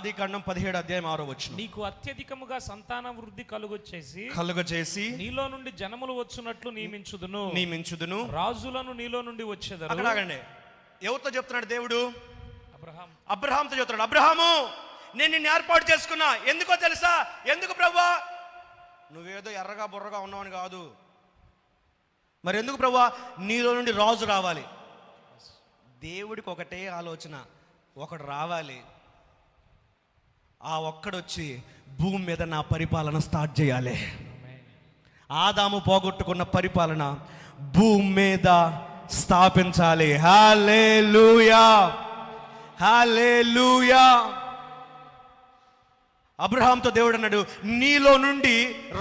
ఆదికాండం 17:6. నీకు అత్యధికముగా సంతాన వృద్ధి కలుగచేసి నీలో నుండి జనములు వచ్చునట్లు నియమించుదును రాజులను నీలో నుండి వచ్చేదరు. అక్కడ ఆగండి. ఎవరితో చెప్తున్నాడు దేవుడు? అబ్రహాంతో చెప్తున్నాడు. అబ్రహాము, నేను నిన్ను ఏర్పాటు చేసుకున్నా. ఎందుకో తెలుసా? ఎందుకు ప్రభువా? నువ్వేదో ఎర్రగా బుర్రగా ఉన్నావని కాదు. మరి ఎందుకు ప్రభువా? నీలో నుండి రాజు రావాలి. దేవుడికి ఒకటే ఆలోచన, ఒకడు రావాలి. ఆ ఒక్కడొచ్చి భూమి మీద నా పరిపాలన స్టార్ట్ చేయాలి. ఆదాము పోగొట్టుకున్న పరిపాలన భూమి మీద స్థాపించాలి. హల్లెలూయా, హల్లెలూయా. అబ్రహాంతో దేవుడు అన్నాడు, నీలో నుండి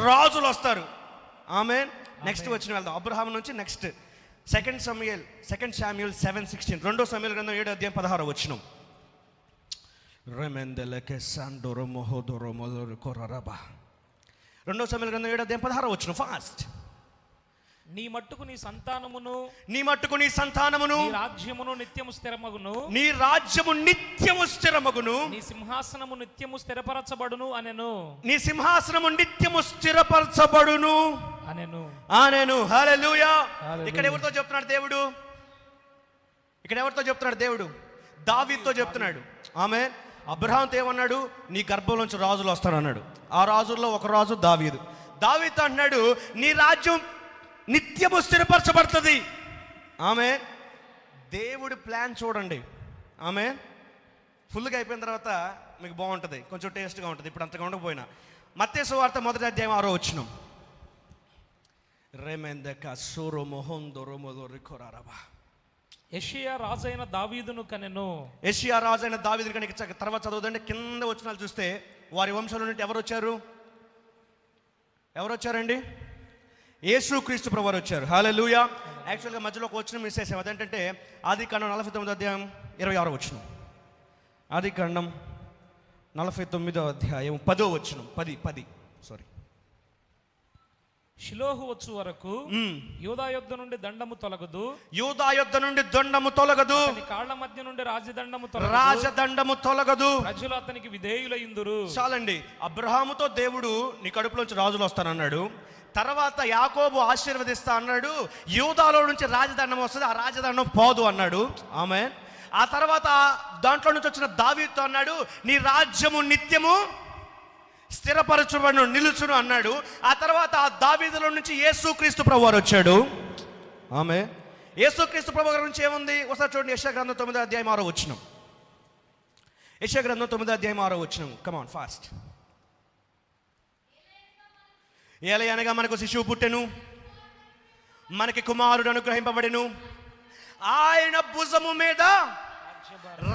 రాజులు వస్తారు. ఆమేన్. నెక్స్ట్ వచ్చిన వెళ్దాం. అబ్రహాం నుంచి నెక్స్ట్ సెకండ్ శామ్యూయల్ 7:16. 2 సమూయేలు గ్రంథం 7:16. రెమెందెలకే సాండోరో మొహోదోరో మొదలు కొరరబా. 2 సమూయేలు గ్రంథం 7:16. ఫాస్ట్. నీ మట్టుకు నీ సంతానమును నీ రాజ్యమును నిత్యము స్థిరమగును. నీ రాజ్యము నిత్యము స్థిరమగును. నీ సింహాసనము నిత్యము స్థిరపరచబడును అనెను. నీ సింహాసనము నిత్యము స్థిరపరచబడును అనెను. హల్లెలూయా. ఇక్కడ ఎవరితో చెప్తున్నాడు దేవుడు? దావీదుతో చెప్తున్నాడు. ఆమేన్. అబ్రహాంతో ఏమన్నాడు? నీ గర్భంలోంచి రాజులు వస్తారు అన్నాడు. ఆ రాజుల్లో ఒక రాజు దావీదు. దావీదుతో అన్నాడు, నీ రాజ్యం నిత్యము స్థిరపరచబడుతుంది. ఆమె దేవుడి ప్లాన్ చూడండి. ఆమె ఫుల్గా అయిపోయిన తర్వాత మీకు బాగుంటుంది, కొంచెం టేస్ట్గా ఉంటుంది. ఇప్పుడు అంతగా ఉండకపోయినా మత్తయి సువార్త 1:6. రెమెందక సూరో మొహందోరమోదోరికోరారబా. యెషయా రాజైన దావీదును కనెను. కనుక తర్వాత చదవదండి. కింద వచనాలు చూస్తే వారి వంశంలో నుండి ఎవరు వచ్చారండి? యేసుక్రీస్తు ప్రభువారు వచ్చారు. హల్లెలూయా. యాక్చువల్గా మధ్యలో ఒక వచనం మిస్ చేసాం. అదేంటంటే ఆదికాండం 49:26. ఆదికాండం 49:10. 10. షిలోహు వచ్చు వరకు యూదా యొద్ద నుండి దండము తొలగదు. కాళ్ళ మధ్య నుండి రాజదండము తొలగదు. ప్రజలు అతనికి విధేయులైందురు. చాలండి. అబ్రహాముతో దేవుడు నీ కడుపులోంచి రాజులు వస్తానన్నాడు. తర్వాత యాకోబు ఆశీర్వదిస్తా అన్నాడు. యూదాలో నుంచి రాజదండం వస్తుంది, ఆ రాజదండం పోదు అన్నాడు. ఆమేన్. ఆ తర్వాత దాంట్లో నుంచి వచ్చిన దావీదుతో అన్నాడు, నీ రాజ్యము నిత్యము స్థిరపరచబడును, నిలుచును అన్నాడు. ఆ తర్వాత ఆ దావీదులో నుంచి యేసుక్రీస్తు ప్రభువారు వచ్చాడు. ఆమేన్. యేసుక్రీస్తు ప్రభువారి నుంచి ఏముంది? ఒకసారి చూడండి. యెషయా గ్రంథం 9:6. యెషయా గ్రంథం 9:6. Come on fast. ఏలయనగా మనకు శిశువు పుట్టెను, మనకి కుమారుడు అనుగ్రహింపబడెను, ఆయన భుజము మీద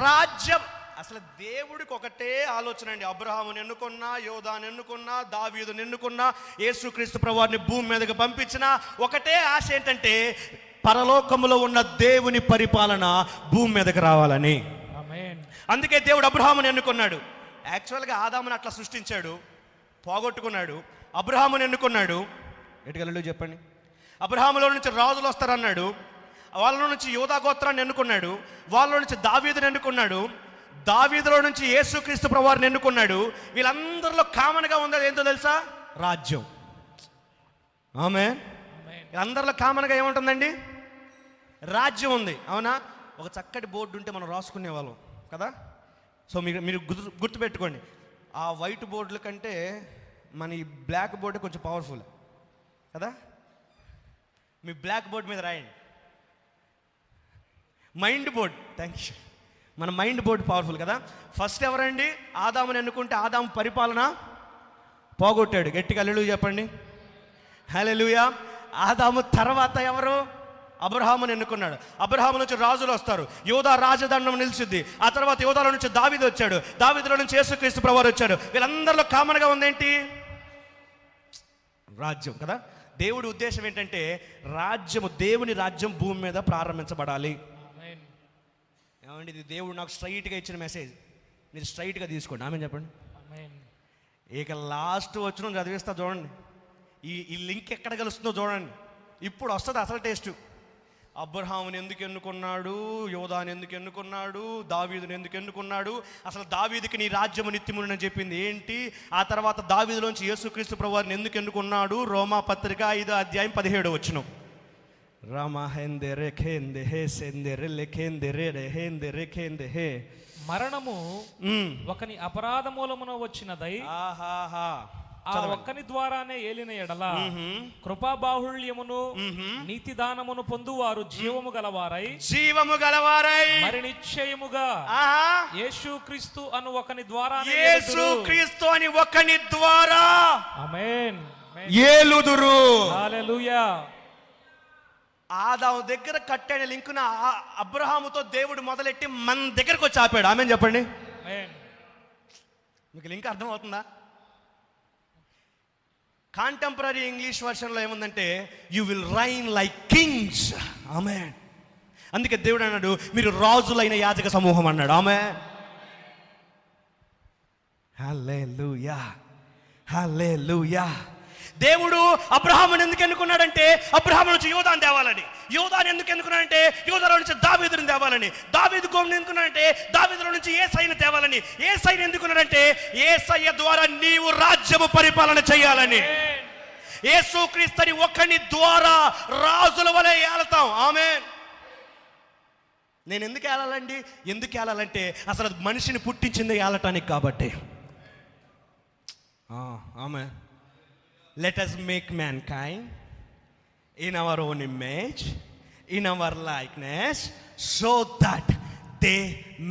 రాజ్యం. అసలు దేవుడికి ఒకటే ఆలోచన అండి. అబ్రహాముని ఎన్నుకున్నా, యోధాను ఎన్నుకున్నా, దావీదుని ఎన్నుకున్నా, యేసుక్రీస్తు ప్రభువారిని భూమి మీదకి పంపించిన ఒకటే ఆశ ఏంటంటే పరలోకములో ఉన్న దేవుని పరిపాలన భూమి మీదకి రావాలని. అందుకే దేవుడు అబ్రహాముని ఎన్నుకున్నాడు. యాక్చువల్గా ఆదాముని అట్లా సృష్టించాడు, పోగొట్టుకున్నాడు. అబ్రహాముని ఎన్నుకున్నాడు. ఎటుగలలు చెప్పండి. అబ్రహాములో నుంచి రాజులు వస్తారన్నాడు. వాళ్ళ నుంచి యూదా గోత్రాన్ని ఎన్నుకున్నాడు. వాళ్ళ నుంచి దావీదుని ఎన్నుకున్నాడు. దావీదులో నుంచి యేసుక్రీస్తు ప్రభువారిని ఎన్నుకున్నాడు. వీళ్ళందరిలో కామన్గా ఉన్నది ఏంటో తెలుసా? రాజ్యం. ఆమేన్. వీళ్ళందరిలో కామన్గా ఏముంటుందండి? రాజ్యం ఉంది. అవునా? ఒక చక్కటి బోర్డు ఉంటే మనం రాసుకునే వాళ్ళం కదా. సో మీరు గుర్తుపెట్టుకోండి, ఆ వైట్ బోర్డుల కంటే మన ఈ బ్లాక్ బోర్డు కొంచెం పవర్ఫుల్ కదా. మీ బ్లాక్ బోర్డ్ మీద రాయండి మైండ్ బోర్డ్. Thank you. మన మైండ్ బోర్డ్ పవర్ఫుల్ కదా. ఫస్ట్ ఎవరండి? ఆదాముని ఎన్నుకుంటే ఆదాము పరిపాలన పోగొట్టాడు. గట్టిగా హల్లెలూయా చెప్పండి. హల్లెలూయా. ఆదాము తర్వాత ఎవరు? అబ్రహాముని ఎన్నుకున్నాడు. అబ్రహాము నుంచి రాజులు వస్తారు. యూదా రాజదండం నిలిచింది. ఆ తర్వాత యూదాలో నుంచి దావీదు వచ్చాడు. దావీదులో నుంచి యేసుక్రీస్తు ప్రభువారు వచ్చాడు. వీళ్ళందరిలో కామన్గా ఉందేంటి? రాజ్యం కదా. దేవుడి ఉద్దేశం ఏంటంటే రాజ్యము, దేవుని రాజ్యం భూమి మీద ప్రారంభించబడాలి. ఏమండి, ఇది దేవుడు నాకు స్ట్రైట్గా ఇచ్చిన మెసేజ్. మీరు స్ట్రైట్గా తీసుకోండి. ఆమె చెప్పండి. ఇక లాస్ట్ వచ్చిన చదివిస్తా చూడండి. ఈ లింక్ ఎక్కడ కలుస్తుందో చూడండి. ఇప్పుడు వస్తుంది అసలు టేస్ట్. అబ్రహాముని ఎందుకు ఎన్నుకున్నాడు, యోధాని ఎందుకు ఎన్నుకున్నాడు, దావీదుని ఎందుకు ఎన్నుకున్నాడు, అసలు దావీదుకి నీ రాజ్యము నిత్యమునని చెప్పింది ఏంటి, ఆ తర్వాత దావీదులోంచి యేసుక్రీస్తు ప్రభువారిని ఎందుకు ఎన్నుకున్నాడు. రోమా పత్రిక 5వ అధ్యాయం 17వ వచనం. మరణము ఒకని అపరాధ మూలమున వచ్చినదై ఆ ఒక్కని ద్వారానే ఏలిన ఎడల కృపాబాహుళ్యమును నీతి దానమును పొందువారు జీవము గలవారై మరి నిశ్చయముగా యేసుక్రీస్తు అను ఒకని ద్వారా యేసుక్రీస్తు అని ఒకని ద్వారా ఆమేన్ ఏలుదురు. హల్లెలూయా. ఆదాము దగ్గర కట్టిన లింకున అబ్రహాముతో దేవుడు మొదలెట్టి మన దగ్గరకు వచ్చి ఆపాడు. ఆమేన్ చెప్పండి. మీకు లింక్ అర్థం అవుతుందా? కాంటెంపరీ ఇంగ్లీష్ వర్షన్లో ఏముందంటే you will reign like kings. Amen. అందుకే దేవుడు అన్నాడు మీరు రాజులైన యాజక సమూహం అన్నాడు. ఆమేన్. హల్లెలూయా, హల్లెలూయా. దేవుడు అబ్రహాముని ఎందుకు ఎన్నుకున్నాడంటే అబ్రహాము నుంచి యోధాను తేవాలని. యోధాను ఎందుకు ఎన్నుకున్నాడంటే యోధాలో నుంచి దావీదుని తేవాలని. దావీదు గోముని ఎన్నుకున్నాడంటే దావీదులో నుంచి యేసయ్యను తేవాలని. యేసయ్యను ఎందుకున్నాడంటే యేసయ్య ద్వారా నీవు రాజ్యము పరిపాలన చేయాలని. యేసుక్రీస్తుని ఒకని ద్వారా రాజుల వలె ఏలతాం. ఆమేన్. నేను ఎందుకు ఏలాలండి? ఎందుకు ఏలాలంటే అసలు మనిషిని పుట్టించింది ఏలటానికి కాబట్టి. ఆమేన్. Let us make mankind in our own image, in our likeness, so that they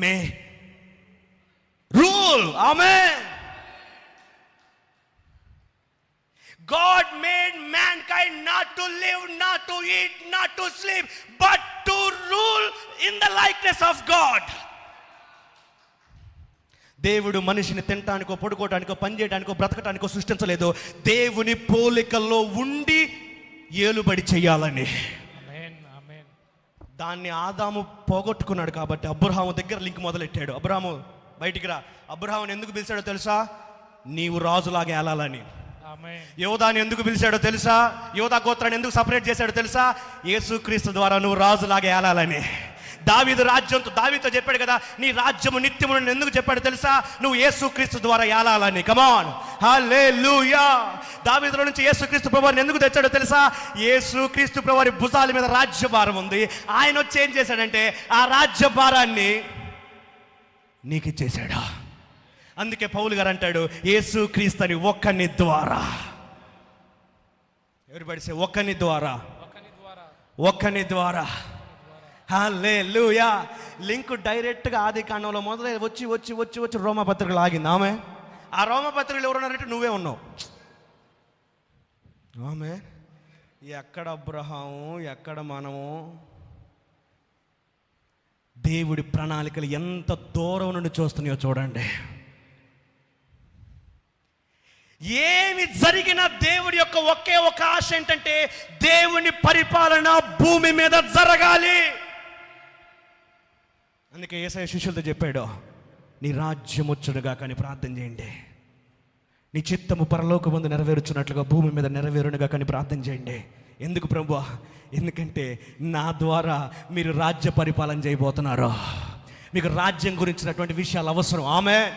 may rule. Amen. God made mankind not to live, not to eat, not to sleep, but to rule in the likeness of God. దేవుడు మనిషిని తినటానికో పడుకోవటానికో పని చేయడానికో బ్రతకటానికో సృష్టించలేదు. దేవుని పోలికల్లో ఉండి ఏలుబడి చేయాలని. దాన్ని ఆదాము పోగొట్టుకున్నాడు కాబట్టి అబ్రహాము దగ్గర లింక్ మొదలెట్టాడు. అబ్రహాము బయటికి రా. అబ్రహాముని ఎందుకు పిలిచాడో తెలుసా? నీవు రాజులాగా ఏలాలని. యోధాని ఎందుకు పిలిచాడో తెలుసా? యోధా గోత్రాన్ని ఎందుకు సపరేట్ చేశాడో తెలుసా? యేసుక్రీస్తు ద్వారా నువ్వు రాజులాగా ఏలాలని. దావీదు రాజ్యంతో దావీదుతో చెప్పాడు కదా నీ రాజ్యము నిత్యము ఎందుకు చెప్పాడు తెలుసా? నువ్వు యేసుక్రీస్తు ద్వారా ఏలాలని. కమాన్, హల్లెలూయా. దావీదులో నుంచి యేసుక్రీస్తు ప్రభువారిని ఎందుకు తెచ్చాడో తెలుసా? యేసుక్రీస్తు ప్రభువారి భుజాల మీద రాజ్యభారం ఉంది. ఆయన వచ్చి ఏం చేశాడంటే ఆ రాజ్యభారాన్ని నీకు ఇచ్చేశాడు. అందుకే పౌలు గారు అంటాడు యేసుక్రీస్తుని ఒక్కని ద్వారా. ఎవరిబడి సే ఒక్కని ద్వారా, ఒక్కని ద్వారా. హల్లెలూయా. లింక్ డైరెక్ట్గా ఆది కాండంలో మొదలై వచ్చి వచ్చి వచ్చి వచ్చి రోమపత్రికలు ఆగింది. ఆమె ఆ రోమపత్రికలు ఎవరున్నారంటే నువ్వే ఉన్నావు. ఆమె ఎక్కడ అబ్రహాము, ఎక్కడ మనము? దేవుడి ప్రణాళికలు ఎంత దూరం నుండి చూస్తున్నాయో చూడండి. ఏమి జరిగిన దేవుడి యొక్క ఒకే ఒక ఆశ ఏంటంటే దేవుని పరిపాలన భూమి మీద జరగాలి. అందుకే యేసయ్య శిష్యులతో చెప్పాడు నీ రాజ్యం వచ్చునుగా కానీ ప్రార్థన చేయండి. నీ చిత్తము పరలోకమందు నెరవేర్చున్నట్లుగా భూమి మీద నెరవేరునుగా కానీ ప్రార్థన చేయండి. ఎందుకు ప్రభువా? ఎందుకంటే నా ద్వారా మీరు రాజ్య పరిపాలన చేయబోతున్నారు. మీకు రాజ్యం గురించినటువంటి విషయాలు అవసరం. ఆమేన్.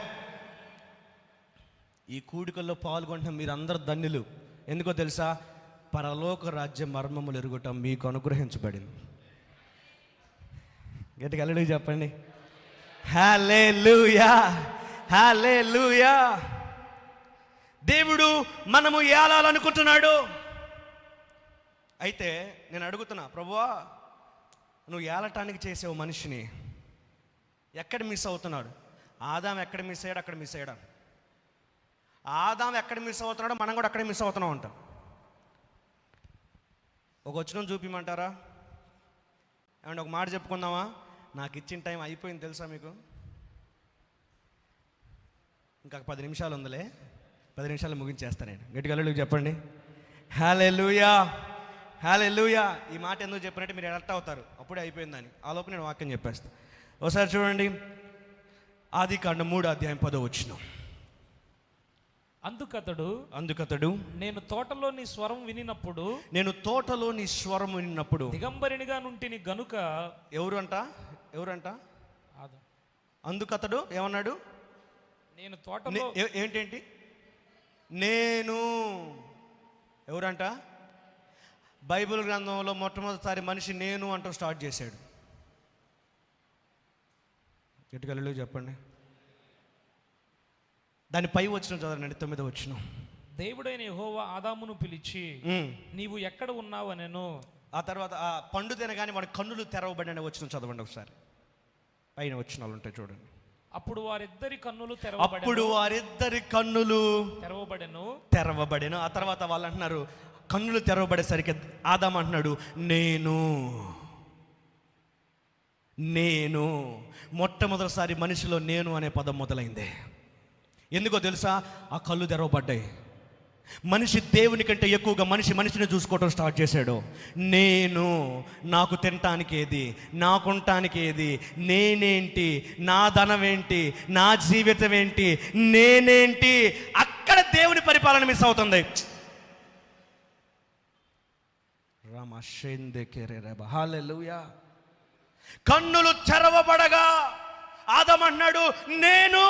ఈ కూడికల్లో పాల్గొంటున్న మీరు అందరు ధన్యులు. ఎందుకో తెలుసా? పరలోక రాజ్య మర్మములు ఎరుగుటం మీకు అనుగ్రహించబడింది. గట్టిగా హల్లెలూయా చెప్పండి. హల్లెలూయా, హల్లెలూయా. దేవుడు మనము ఏలాలనుకుంటున్నాడు. అయితే నేను అడుగుతున్నా ప్రభువా నువ్వు ఏలటానికి చేసావు మనిషిని, ఎక్కడ మిస్ అవుతున్నాడు? ఆదాం ఎక్కడ మిస్ అయ్యాడు? అక్కడ మిస్ అయ్యాడు. ఆదాం ఎక్కడ మిస్ అవుతున్నాడో మనం కూడా అక్కడే మిస్ అవుతున్నాం అంటాం. ఒక వచనం చూపిమంటారా? ఏమంటే ఒక మాట చెప్పుకుందామా? నాకు ఇచ్చిన టైం అయిపోయింది తెలుసా మీకు? ఇంకా 10 నిమిషాలు ఉందిలే. 10 నిమిషాలు ముగించేస్తాను నేను. గట్టిగా హల్లెలూయా చెప్పండి. హల్లెలూయా, హల్లెలూయా. ఈ మాట ఎందుకు చెప్పినట్టు మీరు అలర్ట్ అవుతారు, అప్పుడే అయిపోయిందని. ఆ లోపు నేను వాక్యం చెప్పేస్తాను. ఒకసారి చూడండి ఆది కాండం 3వ అధ్యాయం 10వ వచనం. అందుకతడు నేను తోటలో నీ స్వరం వినినప్పుడు దిగంబరినిగా నుంటిని గనుక. ఎవరంట అందుకతడు ఏమన్నాడు? నేను తోటలో ఏంటేంటి నేను ఎవరంట? బైబిల్ గ్రంథంలో మొట్టమొదటిసారి మనిషి నేను అంటూ స్టార్ట్ చేశాడు. ఎటుకలలో చెప్పండి. దాని పై వచ్చిన చదవండి, 9వ వచనం. దేవుడైన యెహోవా ఆదామును పిలిచి నీవు ఎక్కడ ఉన్నావనెను. ఆ తర్వాత ఆ పండు తినగానే వాడి కన్నులు తెరవబడిన వచ్చిన చదవండి ఒకసారి. పైన వచనాలు ఉంటాయి చూడండి. అప్పుడు వారిద్దరి కన్నులు తెరవబడెను. ఆ తర్వాత వాళ్ళు అంటున్నారు, కన్నులు తెరవబడేసరికి ఆదాము అంటున్నాడు నేను మొట్టమొదటిసారి మనిషిలో నేను అనే పదం మొదలైంది. ఎందుకో తెలుసా? ఆ కళ్ళు తెరవబడ్డాయి. మనిషి దేవుని కంటే ఎక్కువగా మనిషిని చూసుకోవటం స్టార్ట్ చేశాడు. నాకు తినటానికి ఏది, నాకుంటానికి ఏది, నేనేంటి, నా ధనం ఏంటి, నా జీవితం ఏంటి, నేనేంటి. అక్కడ దేవుని పరిపాలన మిస్ అవుతుంది. హల్లెలూయా. కన్నులు తెరవబడగా ఆదాము అన్నాడు నేను.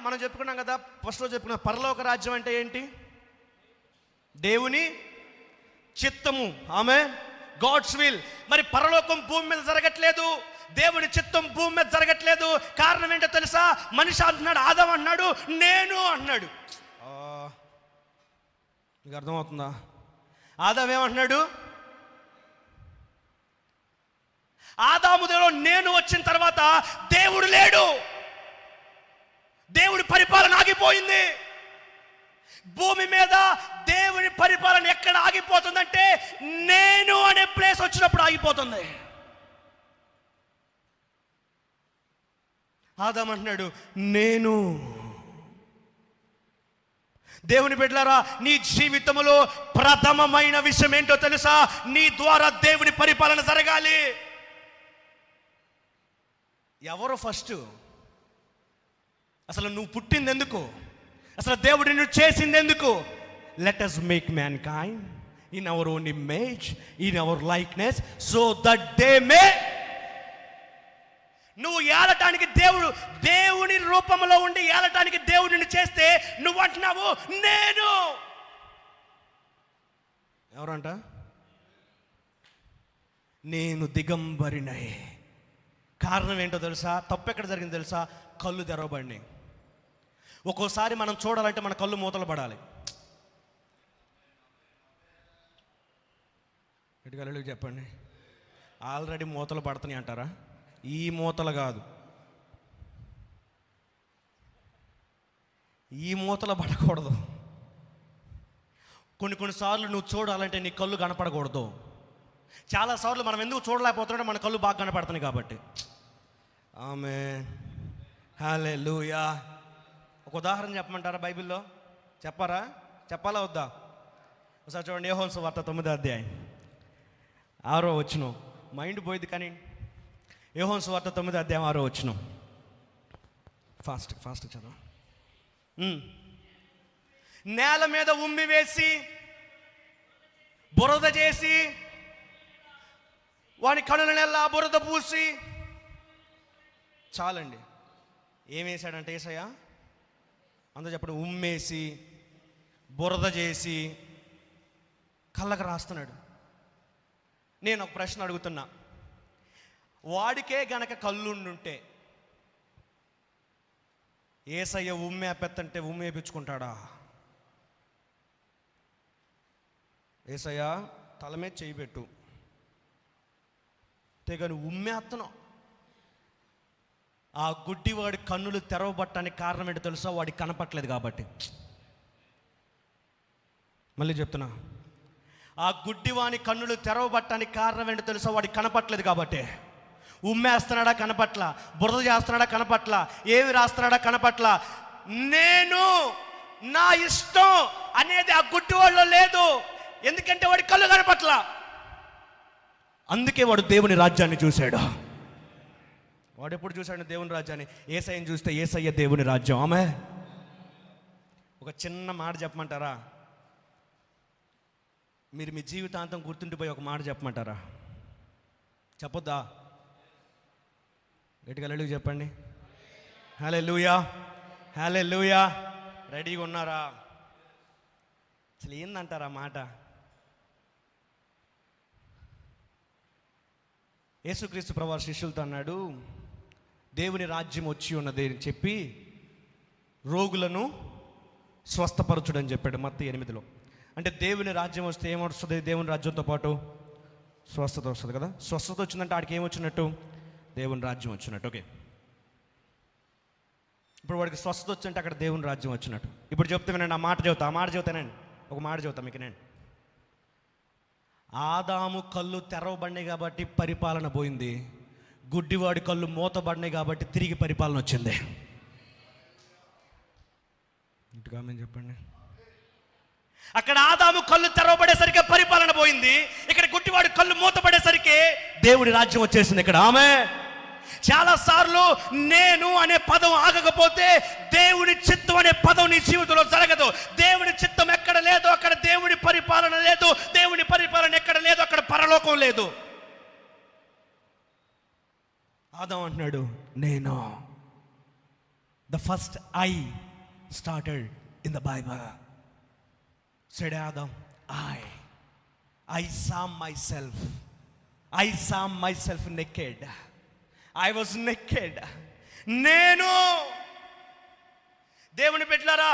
మనం చెప్పుకున్నాం కదా, ఫస్ట్లో చెప్పుకున్న పరలోక రాజ్యం అంటే ఏంటి? దేవుని చిత్తము. ఆమేన్. God's will. మరి పరలోకం భూమి మీద జరగట్లేదు, దేవుని చిత్తం భూమి మీద జరగట్లేదు. కారణం ఏంటో తెలుసా? మనిషి అంటున్నాడు, ఆదాము అన్నాడు నేను అన్నాడు. మీకు అర్థమవుతుందా? ఆదాము ఏమంటున్నాడు? ఆదాములో నేను వచ్చిన తర్వాత దేవుడు లేడు, దేవుడి పరిపాలన ఆగిపోయింది. భూమి మీద దేవుని పరిపాలన ఎక్కడ ఆగిపోతుందంటే నేను అనే ప్లేస్ వచ్చినప్పుడు ఆగిపోతుంది. ఆదాము అంటున్నాడు నేను. దేవుని బిడ్డలారా, నీ జీవితంలో ప్రథమమైన విషయం ఏంటో తెలుసా? నీ ద్వారా దేవుని పరిపాలన జరగాలి. ఎవరు ఫస్ట్? అసలు నువ్వు పుట్టింది ఎందుకు? అసలు దేవుడు నిన్ను చేసింది ఎందుకు? Let us make mankind in our own image, in our likeness, so that they may. నువ్వు ఏలటానికి దేవుని రూపంలో ఉండి ఏలటానికి దేవుడిని చేస్తే నువ్వు అంటున్నావు నేను. ఎవరంట? నేను దిగంబరినై. కారణం ఏంటో తెలుసా? తప్పు ఎక్కడ జరిగింది తెలుసా? కళ్ళు తెరవబడినాయి. ఒక్కోసారి మనం చూడాలంటే మన కళ్ళు మూతలు పడాలి. ఎటుకలు చెప్పండి. ఆల్రెడీ మూతలు పడుతున్నాయి అంటారా? ఈ మూతలు కాదు, ఈ మూతలు పడకూడదు. కొన్నిసార్లు నువ్వు చూడాలంటే నీ కళ్ళు కనపడకూడదు. చాలాసార్లు మనం ఎందుకు చూడలేకపోతుంటే మన కళ్ళు బాగా కనపడుతున్నాయి కాబట్టి. ఆమేన్. హల్లెలూయా. ఒక ఉదాహరణ చెప్పమంటారా? బైబిల్లో చెప్పాలా వద్దా? ఒకసారి చూడండి. యోహాను సువార్త 9వ అధ్యాయం 6వ వచనం. మైండ్ పోయింది కానీ యోహాను సువార్త 9వ అధ్యాయం 6వ వచనం. ఫాస్ట్ చదవ. నేల మీద ఉమ్మి వేసి బురద చేసి వాని కనుల నెల్లా బురద పూసి. చాలండి. ఏం వేసాడంటే యేసయ్య? అందరూ చెప్పండి. ఉమ్మేసి బురద చేసి కళ్ళకు రాస్తున్నాడు. నేను ఒక ప్రశ్న అడుగుతున్నా. వాడికే గనక కళ్ళుండుంటే యేసయ్య ఉమ్మేపెత్తంటే ఉమ్మేపించుకుంటాడా? యేసయ్య తల మీద చేయి పెట్టు తెగని ఉమ్మేత్తనం. ఆ గుడ్డివాడి కన్నులు తెరవబట్టడానికి కారణం ఏంటో తెలుసా? వాడికి కనపట్లేదు కాబట్టి. మళ్ళీ చెప్తున్నా, ఆ గుడ్డివాని కన్నులు తెరవబట్టడానికి కారణం ఏంటో తెలుసా? వాడికి కనపట్లేదు కాబట్టి. ఉమ్మేస్తున్నాడా? కనపట్ల. బురద చేస్తున్నాడా? కనపట్ల. ఏమి రాస్తున్నాడా? కనపట్ల. నేను నా ఇష్టం అనేది ఆ గుడ్డివాడిలో లేదు. ఎందుకంటే వాడి కళ్ళు కనపట్ల. అందుకే వాడు దేవుని రాజ్యాన్ని చూశాడు. వాడు ఎప్పుడు చూశాడు దేవుని రాజ్యాన్ని? యేసయ్యని చూస్తే యేసయ్య దేవుని రాజ్యం. ఆమె ఒక చిన్న మాట చెప్పమంటారా? మీరు మీ జీవితాంతం గుర్తుండిపోయి ఒక మాట చెప్పమంటారా? చెప్పొద్దా? గట్టిగా హల్లెలూయా చెప్పండి. హల్లెలూయా, హల్లెలూయా. రెడీగా ఉన్నారా? అసలు ఏందంటారా మాట? యేసుక్రీస్తు ప్రభువారు శిష్యులతో అన్నాడు, దేవుని రాజ్యం వచ్చి ఉన్నది అని చెప్పి రోగులను స్వస్థపరచుడని చెప్పాడు మత్తయి 8లో. అంటే దేవుని రాజ్యం వస్తే ఏమొస్తుంది? దేవుని రాజ్యంతో పాటు స్వస్థత వస్తుంది కదా. స్వస్థత వచ్చిందంటే ఆడికి ఏమొచ్చినట్టు? దేవుని రాజ్యం వచ్చినట్టు. ఓకే, ఇప్పుడు వాడికి స్వస్థత వచ్చింటే అక్కడ దేవుని రాజ్యం వచ్చినట్టు. ఇప్పుడు చెప్తే వినండి, ఆ మాట చెబుతానండి. ఒక మాట చెబుతా మీకు నేను. ఆదాము కళ్ళు తెరవబడినాయి కాబట్టి పరిపాలన పోయింది. గుడ్డివాడి కళ్ళు మూతబడినాయి కాబట్టి తిరిగి పరిపాలన వచ్చింది. ఇంటిగా మేము చెప్పండి. అక్కడ ఆదాము కళ్ళు తెరవబడేసరికి పరిపాలన పోయింది. ఇక్కడ గుడ్డివాడి కళ్ళు మూతపడేసరికి దేవుడి రాజ్యం వచ్చేసింది ఇక్కడ. ఆమె చాలాసార్లు నేను అనే పదం ఆగకపోతే దేవుని చిత్తం అనే పదం నీ జీవితంలో జరగదు. దేవుని చిత్తం ఎక్కడ లేదో అక్కడ దేవుని పరిపాలన లేదు. దేవుని పరిపాలన ఎక్కడ లేదో అక్కడ పరలోకం లేదు. ఆదాం అంటున్నాడు, నేను the first I started in the Bible. said Adam, I saw myself naked. I was naked. నేను దేవుని బిడ్డలారా,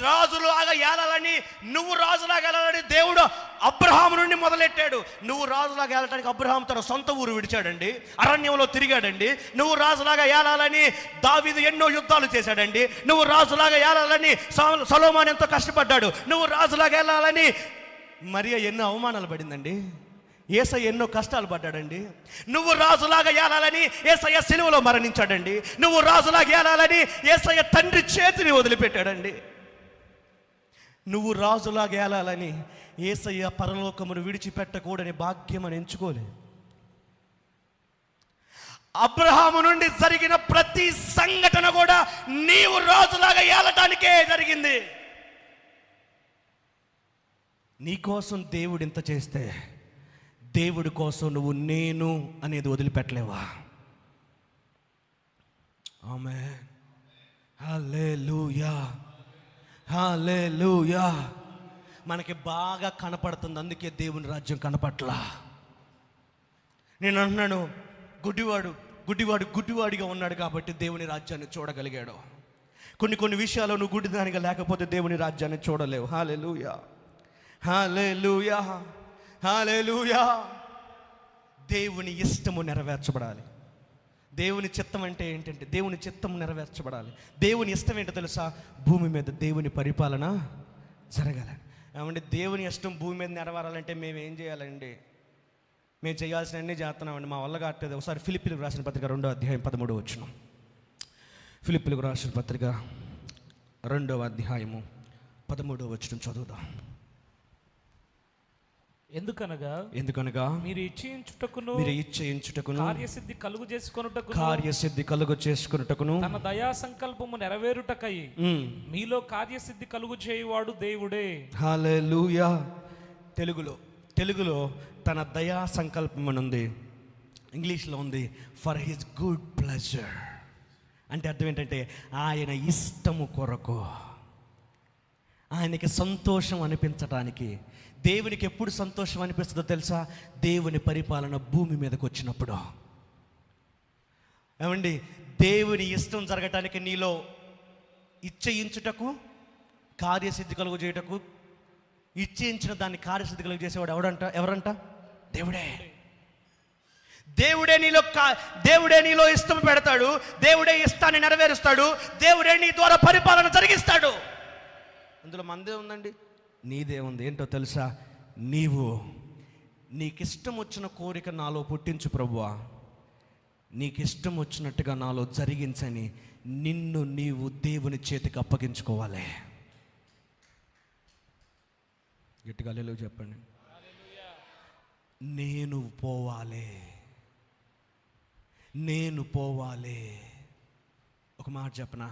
రాజులాగా ఏలాలని, నువ్వు రాజులాగా ఏలాలని దేవుడు అబ్రహాము నుండి మొదలెట్టాడు. నువ్వు రాజులాగా ఏలటానికి అబ్రహాము తన సొంత ఊరు విడిచాడండి, అరణ్యంలో తిరిగాడండి. నువ్వు రాజులాగా ఏలాలని దావీదు ఎన్నో యుద్ధాలు చేశాడండి. నువ్వు రాజులాగా ఏలాలని సొలొమోను ఎంతో కష్టపడ్డాడు. నువ్వు రాజులాగా ఏలాలని మరియా ఎన్నో అవమానాలు పడిందండి. యేసయ్య ఎన్నో కష్టాలు పడ్డాడండి. నువ్వు రాజులాగా ఏలాలని యేసయ్య సిలువలో మరణించాడండి. నువ్వు రాజులాగా ఏలాలని యేసయ్య తండ్రి చేతిని వదిలిపెట్టాడండి. నువ్వు రాజులాగా ఏలాలని యేసయ్య పరలోకమును విడిచిపెట్టకూడని భాగ్యం అని ఎంచుకోలే. అబ్రహాము నుండి జరిగిన ప్రతి సంఘటన కూడా నీవు రాజులాగా ఏలటానికే జరిగింది. నీకోసం దేవుడు ఇంత చేస్తే దేవుడి కోసం నువ్వు నేను అనేది వదిలిపెట్టలేవా? ఆమేన్, హల్లెలూయా, హల్లెలూయా. మనకి బాగా కనపడుతుంది, అందుకే దేవుని రాజ్యం కనపట్లా. నేను అంటున్నాను, గుడ్డివాడిగా ఉన్నాడు కాబట్టి దేవుని రాజ్యాన్ని చూడగలిగాడు. కొన్ని విషయాలు నువ్వు గుడ్డిదానిగా లేకపోతే దేవుని రాజ్యాన్ని చూడలేవు. హల్లెలూయా, హల్లెలూయా, హల్లెలూయా. దేవుని ఇష్టము నెరవేర్చబడాలి. దేవుని చిత్తం అంటే ఏంటంటే దేవుని చిత్తము నెరవేర్చబడాలి. దేవుని ఇష్టం ఏంటో తెలుసా? భూమి మీద దేవుని పరిపాలన జరగాలి. ఏమంటే దేవుని ఇష్టం భూమి మీద నెరవేరాలంటే మేము ఏం చేయాలండి? మేము చేయాల్సినవన్నీ చేస్తున్నామండి, మా వల్ల కావట్లేదు. ఒకసారి ఫిలిప్పీలకు రాసిన పత్రిక 2వ అధ్యాయం 13వ వచనం. ఫిలిప్పీలకు రాసిన పత్రిక 2వ అధ్యాయము 13వ వచనం చదువుదాం. ఎందుకనగా మీరు ఇచ్చేయించుటకును కార్యసిద్ధి కలుగు చేసుకొనుటకును తన దయా సంకల్పము నెరవేరుటకై మీలో కార్యసిద్ధి కలుగు చేయువాడు దేవుడే. హల్లెలూయా. తెలుగులో తన దయా సంకల్పం అని ఉంది, ఇంగ్లీష్లో ఉంది ఫర్ హిజ్ గుడ్ ప్లెజర్. అంటే అర్థం ఏంటంటే ఆయన ఇష్టము కొరకు, ఆయనకి సంతోషం అనిపించటానికి. దేవునికి ఎప్పుడు సంతోషం అనిపిస్తుందో తెలుసా? దేవుని పరిపాలన భూమి మీదకి వచ్చినప్పుడు. ఏమండి, దేవుని ఇష్టం జరగటానికి నీలో ఇచ్చయించుటకు, కార్యసిద్ధి కలుగు చేయుటకు, ఇచ్చేయించిన దాన్ని కార్యసిద్ధి కలుగు చేసేవాడు ఎవరంట? దేవుడే. దేవుడే నీలో ఇష్టం పెడతాడు. దేవుడే ఇష్టాన్ని నెరవేరుస్తాడు. దేవుడే నీ ద్వారా పరిపాలన జరిగిస్తాడు. అందులో మనదే ఉందండి, నీదే ఉంది. ఏంటో తెలుసా? నీకిష్టం వచ్చిన కోరిక నాలో పుట్టించు ప్రభువా, నీకిష్టం వచ్చినట్టుగా నాలో జరిగించని నిన్ను నీవు దేవుని చేతికి అప్పగించుకోవాలి. గట్టిగా హల్లెలూయా చెప్పండి. నేను పోవాలి, నేను పోవాలి. ఒక మాట చెప్పనా,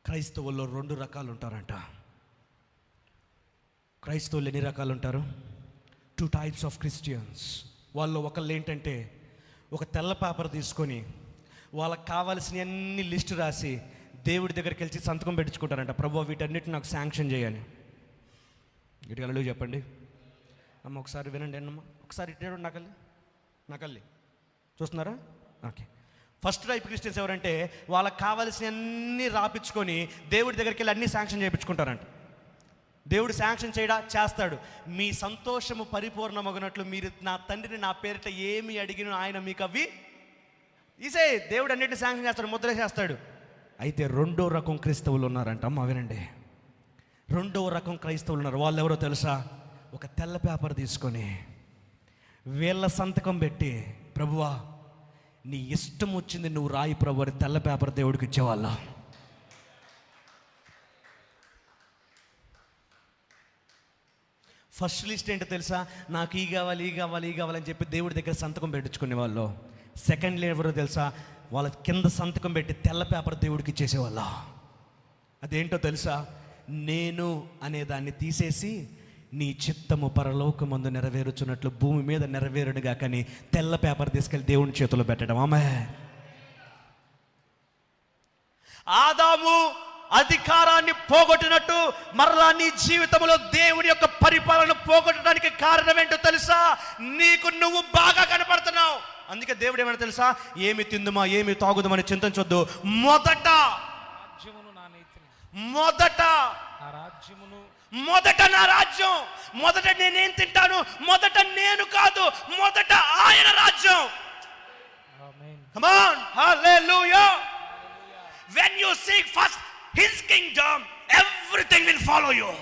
క్రైస్తవుల్లో 2 రకాలు ఉంటారంట. క్రైస్తవులు ఎన్ని రకాలు ఉంటారు? 2 టైప్స్ ఆఫ్ క్రిస్టియన్స్. వాళ్ళు ఒకళ్ళు ఏంటంటే ఒక తెల్ల పేపర్ తీసుకొని వాళ్ళకి కావాల్సిన అన్ని లిస్ట్ రాసి దేవుడి దగ్గరికి వెళ్ళి సంతకం పెట్టించుకుంటారంట. ప్రభు వీటన్నిటిని నాకు శాంక్షన్ చేయని. ఇటుకలు చెప్పండి అమ్మ, ఒకసారి వినండి అన్నమ్మ, ఒకసారి ఇటు నాకల్లి చూస్తున్నారా? ఓకే. ఫస్ట్ టైప్ క్రిస్టియన్స్ ఎవరంటే వాళ్ళకి కావాల్సిన అన్నీ రాపించుకొని దేవుడి దగ్గరికి వెళ్ళి అన్నీ శాంక్షన్ చేయించుకుంటారంట. దేవుడు శాంక్షన్ చేస్తాడు. మీ సంతోషము పరిపూర్ణమగినట్లు మీరు నా తండ్రిని నా పేరిట ఏమి అడిగిన ఆయన మీకు అవి ఈసే దేవుడు అన్నిటిని శాంక్షన్ చేస్తాడు, ముద్రేసేస్తాడు. అయితే 2వ రకం క్రైస్తవులు ఉన్నారంట. అమ్మ వినండి, 2వ రకం క్రైస్తవులు ఉన్నారు. వాళ్ళు ఎవరో తెలుసా? ఒక తెల్ల పేపర్ తీసుకొని వీళ్ళ సంతకం పెట్టి, ప్రభువా నీ ఇష్టం వచ్చింది నువ్వు రాయి ప్రభు అని తెల్ల పేపర్ దేవుడికి ఇచ్చేవాళ్ళ. ఫస్ట్ లిస్ట్ ఏంటో తెలుసా? నాకు ఈ కావాలి అని చెప్పి దేవుడి దగ్గర సంతకం పెట్టించుకునే వాళ్ళు. సెకండ్ ఎవరో తెలుసా? వాళ్ళ కింద సంతకం పెట్టి తెల్ల పేపర్ దేవుడికి ఇచ్చేసేవాళ్ళ. అదేంటో తెలుసా? నేను అనే దాన్ని తీసేసి నీ చిత్తము పరలోకమందు నెరవేరుచున్నట్లు భూమి మీద నెరవేరుడుగా కానీ తెల్ల పేపర్ తీసుకెళ్ళి దేవుని చేతిలో పెట్టడం. ఆమేన్. ఆదాము అధికారాన్ని పోగొట్టినట్టు మరలా నీ జీవితంలో దేవుని యొక్క పరిపాలన పోగొట్టడానికి కారణం ఏంటో తెలుసా? నీకు నువ్వు బాగా కనపడుతున్నావు. అందుకే దేవుడు ఏమైనా తెలుసా? ఏమి తిందుమా ఏమి తాగుదామని చింతించొద్దు. మొదట నా రాజ్యం, మొదట నేనేం తింటాను, మొదట నేను కాదు, మొదట ఆయన రాజ్యం. Come on, hallelujah. When you seek first his kingdom, everything will follow you.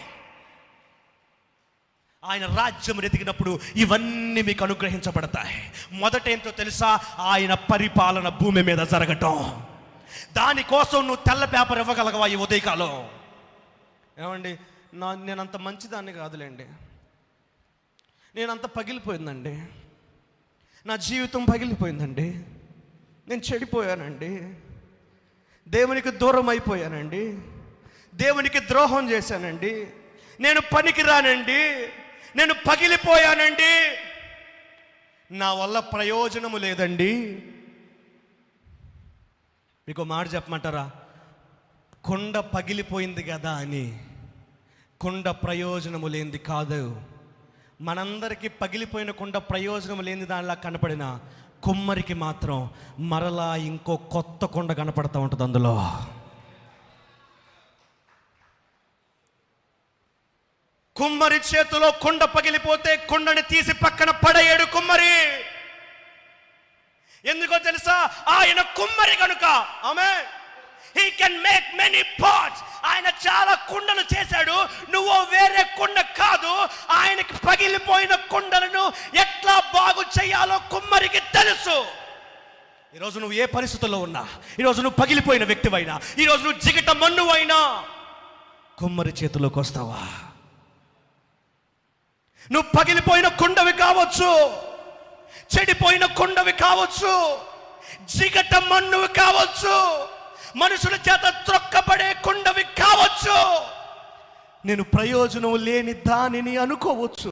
ఆయన రాజ్యం ఎదిగినప్పుడు ఇవన్నీ మీకు అనుగ్రహించబడతాయి. మొదట ఏంటో తెలుసా? ఆయన పరిపాలన భూమి మీద జరగటం. దానికోసం నువ్వు తెల్ల పేపర్ ఇవ్వగలగవా ఈ ఉదయకాలం? ఏమండి, నేనంత మంచిదాన్ని కాదులేండి, నేనంత పగిలిపోయిందండి, నా జీవితం పగిలిపోయిందండి, నేను చెడిపోయానండి, దేవునికి దూరం అయిపోయానండి, దేవునికి ద్రోహం చేశానండి, నేను పనికి రానండి, నేను పగిలిపోయానండి, నా వల్ల ప్రయోజనము లేదండి. మీకు మాట చెప్పమంటారా? కొండ పగిలిపోయింది కదా అని కొండ ప్రయోజనము లేనిది కాదు. మనందరికీ పగిలిపోయిన కొండ ప్రయోజనం లేని దానిలా కనపడిన కుమ్మరికి మాత్రం మరలా ఇంకో కొత్త కొండ కనపడుతూ ఉంటుంది. అందులో కుమ్మరి చేతిలో కొండ పగిలిపోతే కొండని తీసి పక్కన పడేయడు కుమ్మరి. ఎందుకో తెలుసా? ఆయన కుమ్మరి కనుక. ఆమేన్. He can make many pots. ఆయన చాలా కుండలు చేశాడు. నువ్వు వేరే కుండ కాదు. ఆయనకి పగిలిపోయిన కుండలను ఎట్లా బాగు చేయాలో కుమ్మరికి తెలుసు. ఈరోజు నువ్వు ఏ పరిస్థితుల్లో ఉన్నా, ఈరోజు నువ్వు పగిలిపోయిన వ్యక్తివైనా, ఈరోజు నువ్వు జిగట మన్నువైనా కుమ్మరి చేతిలోకి వస్తావా? నువ్వు పగిలిపోయిన కుండవి కావచ్చు, చెడిపోయిన కుండవి కావచ్చు, జిగట మన్నువి కావచ్చు, మనుషుల చేత త్రొక్కబడే కుండవి కావచ్చు, నేను ప్రయోజనం లేని దానిని అనుకోవచ్చు.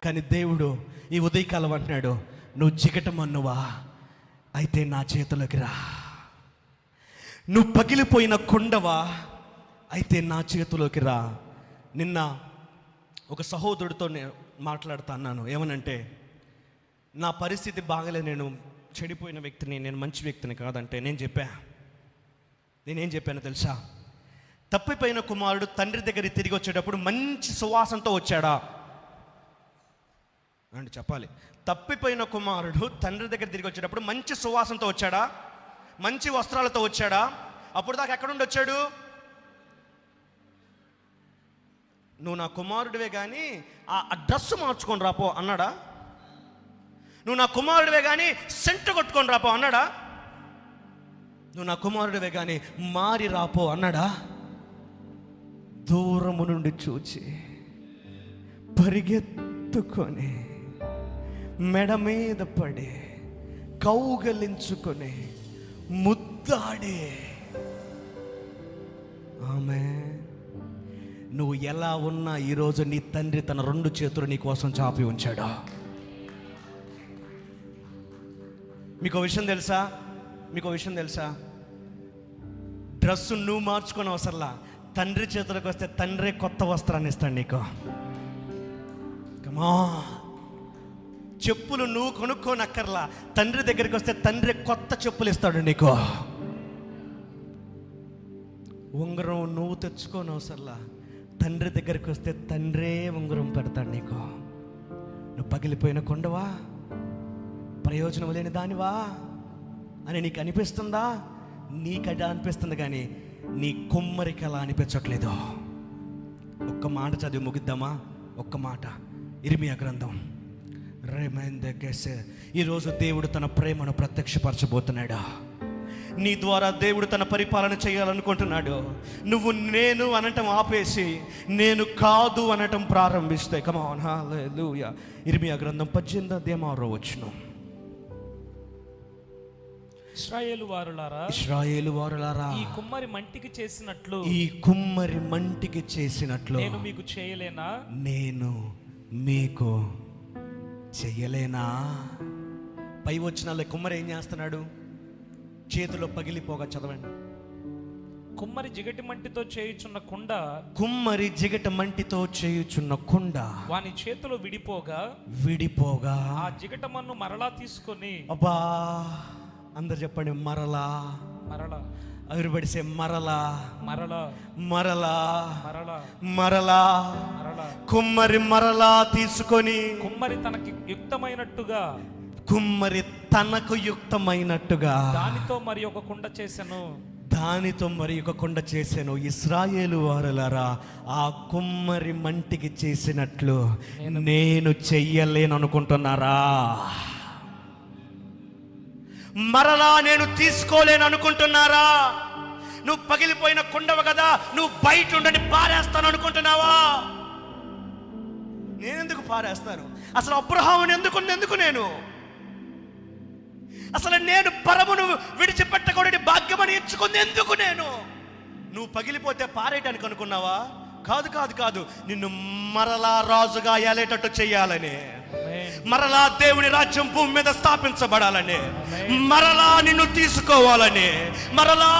కానీ దేవుడు ఈ ఉదయకాలం అంటున్నాడు, నువ్వు జిగట మన్నువా? అయితే నా చేతులకి రా. నువ్వు పగిలిపోయిన కుండవా? అయితే నా చేతిలోకి రా. నిన్న ఒక సహోదరుడితో నేను మాట్లాడుతా అన్నాను. ఏమనంటే, నా పరిస్థితి బాగలేదు, నేను చెడిపోయిన వ్యక్తిని, నేను మంచి వ్యక్తిని కాదంటే నేనేం చెప్పాను తెలుసా? తప్పిపోయిన కుమారుడు తండ్రి దగ్గరికి తిరిగి వచ్చేటప్పుడు మంచి సువాసనతో వచ్చాడా అంటే చెప్పాలి. తప్పిపోయిన కుమారుడు తండ్రి దగ్గర తిరిగి వచ్చేటప్పుడు మంచి సువాసనతో వచ్చాడా? మంచి వస్త్రాలతో వచ్చాడా? అప్పుడు దాకా ఎక్కడుండి వచ్చాడు? నువ్వు నా కుమారుడివే కానీ ఆ డ్రెస్ మార్చుకొని రాపో అన్నాడా? నువ్వు నా కుమారుడివే కానీ సెంటు కొట్టుకొని రాపో అన్నాడా? నువ్వు నా కుమారుడివే కానీ మారి రాపో అన్నాడా? దూరము నుండి చూచి పరిగెత్తుకొని మెడ మీద పడి కౌగలించుకొని ముద్దాడే. ఆమె నువ్వు ఎలా ఉన్నా ఈరోజు నీ తండ్రి తన 2 చేతులు నీ కోసం చాపి ఉంచాడు. మీకు విషయం తెలుసా? డ్రెస్సు నువ్వు మార్చుకొని అవసరంలా, తండ్రి చేతులకు వస్తే తండ్రి కొత్త వస్త్రాన్ని ఇస్తాడు నీకు. కమా, చెప్పులు నువ్వు కొనుక్కోనక్కర్లా, తండ్రి దగ్గరికి వస్తే తండ్రి కొత్త చెప్పులు ఇస్తాడు నీకు. ఉంగరం నువ్వు తెచ్చుకోని అవసరంలా, తండ్రి దగ్గరికి వస్తే తండ్రే ఉంగరం పెడతాడు నీకు. నువ్వు పగిలిపోయిన కొండవా, ప్రయోజనం లేని దానివా అని నీకు అనిపిస్తుందా? నీకది అనిపిస్తుంది, కానీ నీ కుమ్మరికి అలా అనిపించట్లేదు. ఒక్క మాట చదివి ముగిద్దామా? ఒక్క మాట, ఇర్మియా గ్రంథం. ఈరోజు దేవుడు తన ప్రేమను ప్రత్యక్షపరచబోతున్నాడు. నీ ద్వారా దేవుడు తన పరిపాలన చేయాలనుకుంటున్నాడు. నువ్వు నేను అనటం ఆపేసి నేను కాదు అనటం ప్రారంభిస్తే, కమ్ ఆన్, హల్లెలూయా. ఇర్మియా గ్రంథం 18వ వచనం. ఇశ్రాయేలు వారులారా, ఈ కుమ్మరి మంటికి చేసినట్లు నేను మీకు చేయలేనా? నేను మీకు చెయ్యలేనా? పై వచనాల్లో కుమ్మరి ఏం చేస్తున్నాడు? చేతిలో పగిలిపోగా, చదవండి. కుమ్మరి జిగటి మంటితో చేయుచున్న కుండ వాని చేతిలో విడిపోగా ఆ జిగటమన్ను మరలా తీసుకొని, అబ్బా అందరు చెప్పండి, మరలా. ఎవరిబడిసే మరలా. కుమ్మరి మరలా తీసుకొని, కుమ్మరి తనకు యుక్తమైనట్టుగా దానితో మరి ఒక కుండ చేశాను. ఇశ్రాయేలు వారులారా, ఆ కుమ్మరి మంటికి చేసినట్లు నేను చెయ్యలేను అనుకుంటున్నారా? మరలా నేను తీసుకోలేను అనుకుంటున్నారా? నువ్వు పగిలిపోయిన కుండవ కదా, నువ్వు బయట ఉండని పారేస్తాను అనుకుంటున్నావా? నేనెందుకు పారేస్తాను? అసలు అబ్రహాముని ఎందుకు నేను అసలు నేను పరమును విడిచిపెట్టకూడని భాగ్యమని ఎంచుకుంది ఎందుకు నేను? నువ్వు పగిలిపోతే పారేయటానికి అనుకున్నావా? కాదు, నిన్ను మరలా రాజుగా ఏలేటట్టు చెయ్యాలని, మరలా దేవుని రాజ్యం భూమి మీద స్థాపించబడాలని, మరలా నిన్ను తీసుకోవాలని, మరలా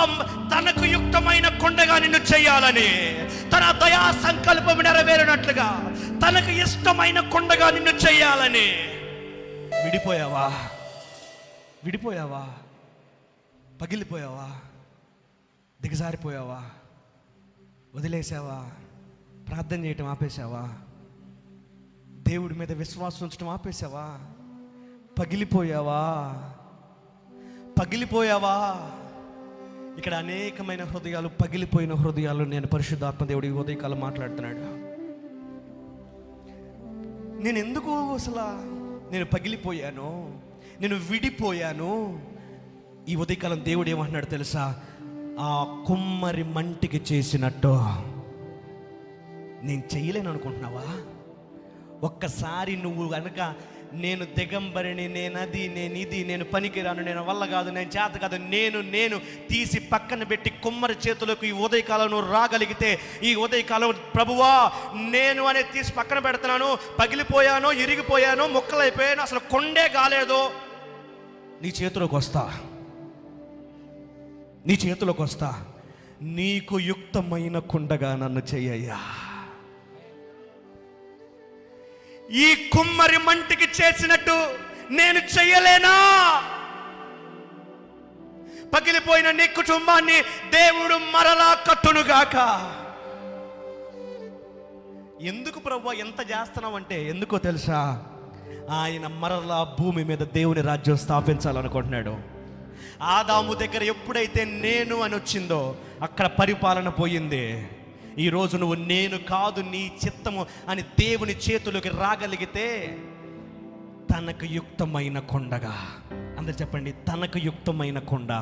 తనకు యుక్తమైన కొండగా నిన్ను చెయ్యాలని, తన దయా సంకల్పం నెరవేరినట్లుగా తనకు ఇష్టమైన కొండగా నిన్ను చెయ్యాలని. విడిపోయావా? పగిలిపోయావా? దిగజారిపోయావా? వదిలేసావా? ప్రార్థన చేయటం ఆపేశావా? దేవుడి మీద విశ్వాసం ఉంచడం ఆపేశావా? పగిలిపోయావా? ఇక్కడ అనేకమైన హృదయాలు, పగిలిపోయిన హృదయాలు నేను పరిశుద్ధాత్మ దేవుడి ఉదయకాలం మాట్లాడుతున్నాడు. నేను ఎందుకు అసలు నేను పగిలిపోయాను, నేను విడిపోయాను? ఈ ఉదయకాలం దేవుడు ఏమంటున్నాడు తెలుసా? ఆ కుమ్మరి మంటికి చేసినట్టు నేను చెయ్యలేను అనుకుంటున్నావా? ఒక్కసారి నువ్వు కనుక నేను దిగంబరిని, నేను పనికిరాను, నేను వల్ల కాదు, నేను చేత కాదు, నేను తీసి పక్కన పెట్టి కుమ్మరి చేతులకు ఈ ఉదయకాలం నువ్వు రాగలిగితే, ఈ ఉదయకాలం ప్రభువా నేను అనేది తీసి పక్కన పెడుతున్నాను, పగిలిపోయాను, ఇరిగిపోయాను, ముక్కలైపోయాను, అసలు కొండే కాలేదు, నీ చేతిలోకి వస్తా, నీకు యుక్తమైన కుండగా నన్ను చెయ్యయ్యా. ఈ కుమ్మరి మంటికి చేసినట్టు నేను చెయ్యలేనా? పగిలిపోయిన నీ కుటుంబాన్ని దేవుడు మరలా కట్టునుగాక. ఎందుకు ప్రభువా ఎంత చేస్తున్నావంటే, ఎందుకో తెలుసా? ఆయన మరలా భూమి మీద దేవుని రాజ్యం స్థాపించాలనుకుంటున్నాడు. ఆదాము దగ్గర ఎప్పుడైతే నేను అని వచ్చిందో అక్కడ పరిపాలన పోయింది. ఈరోజు నువ్వు నేను కాదు, నీ చిత్తము అని దేవుని చేతులకు రాగలిగితే తనకు యుక్తమైన కొండగా, అందరు చెప్పండి, తనకు యుక్తమైన కొండ.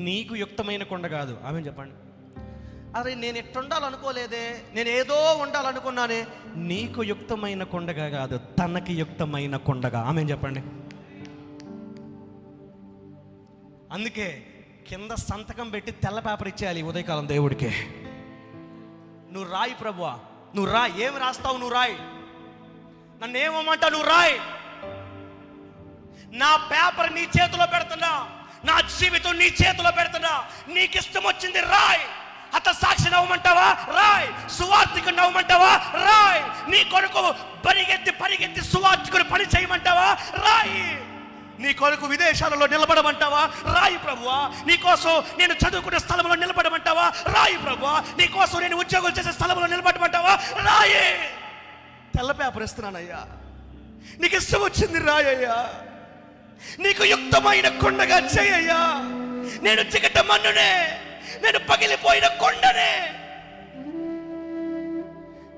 నీకు యుక్తమైన కొండ కాదు. ఆమె చెప్పండి. అరే నేను ఎట్టు ఉండాలనుకోలేదే, నేను ఏదో ఉండాలనుకున్నానే. నీకు యుక్తమైన కొండగా కాదు, తనకి యుక్తమైన కొండగా. ఆమె చెప్పండి. అందుకే కింద సంతకం పెట్టి తెల్ల పేపర్ ఇచ్చేయాలి ఈ ఉదయకాలం దేవుడికి. నువ్వు రాయి ప్రభువా, నువ్వు రాయి. ఏమి రాస్తావు? నువ్వు రాయి. నన్ను ఏమమ్మంటావు? నువ్వు రాయి. నా పేపర్ నీ చేతిలో పెడుతున్నా, నా జీవితం నీ చేతిలో పెడుతున్నా. నీకు ఇష్టం వచ్చింది రాయ్. హత సాక్షి నవ్వమంటావా? రాయ్. సువార్థికుడు నవ్వమంటావా? రాయ్. నీ కొరకు పరిగెత్తి సువార్థికుడు పని చేయమంటావా? రాయి. నీ కొరకు విదేశాలలో నిలబడమంటావా? రాయి ప్రభువా. నీ కోసం నేను చదువుకునే స్థలంలో నిలబడమంటావా? రాయి ప్రభువా. నీ కోసం నేను ఉద్యోగం చేసే స్థలంలో నిలబడమంటావా? రాయి. తెల్ల పేపర్ ఇస్తున్నానయ్యా, నీకు ఇష్టం వచ్చింది రాయ్యా. నీకు యుక్తమైన కొండగా చేయయ్యా. నేను చికట మన్నునే, నేను పగిలిపోయిన కొండనే.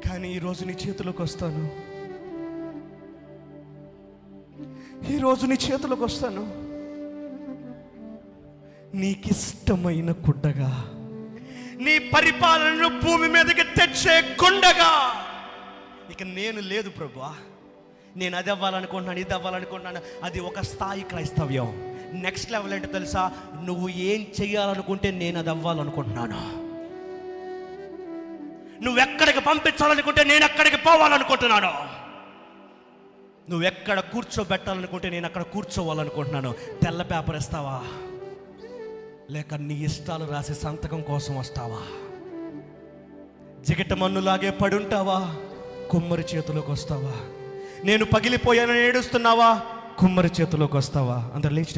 కానీ ఈరోజు నీ చేతిలోకి వస్తాను, ఈరోజు నీ చేతిలోకి వస్తాను. నీకిష్టమైన కుండగా, నీ పరిపాలనను భూమి మీదకి తెచ్చే కొండగా. ఇక నేను లేదు ప్రభువా, నేను అది అవ్వాలనుకుంటున్నాను, ఇది అవ్వాలనుకుంటున్నాను. అది ఒక స్థాయి క్రైస్తవ్యం. నెక్స్ట్ లెవెల్ ఏంటో తెలుసా? నువ్వు ఏం చెయ్యాలనుకుంటే నేను అది అవ్వాలనుకుంటున్నాను. నువ్వెక్కడికి పంపించాలనుకుంటే నేను అక్కడికి పోవాలనుకుంటున్నాను. నువ్వెక్కడ కూర్చోబెట్టాలనుకుంటే నేను అక్కడ కూర్చోవాలనుకుంటున్నాను. తెల్ల పేపర్ ఇస్తావా, లేక నీ ఇష్టాలు రాసే సంతకం కోసం వస్తావా? జిగట మన్నులాగే పడుంటావా, కుమ్మరి చేతిలోకి వస్తావా? నేను పగిలిపోయానని ఏడుస్తున్నావా, కుమ్మరి చేతిలోకి వస్తావా? అందరు లేచి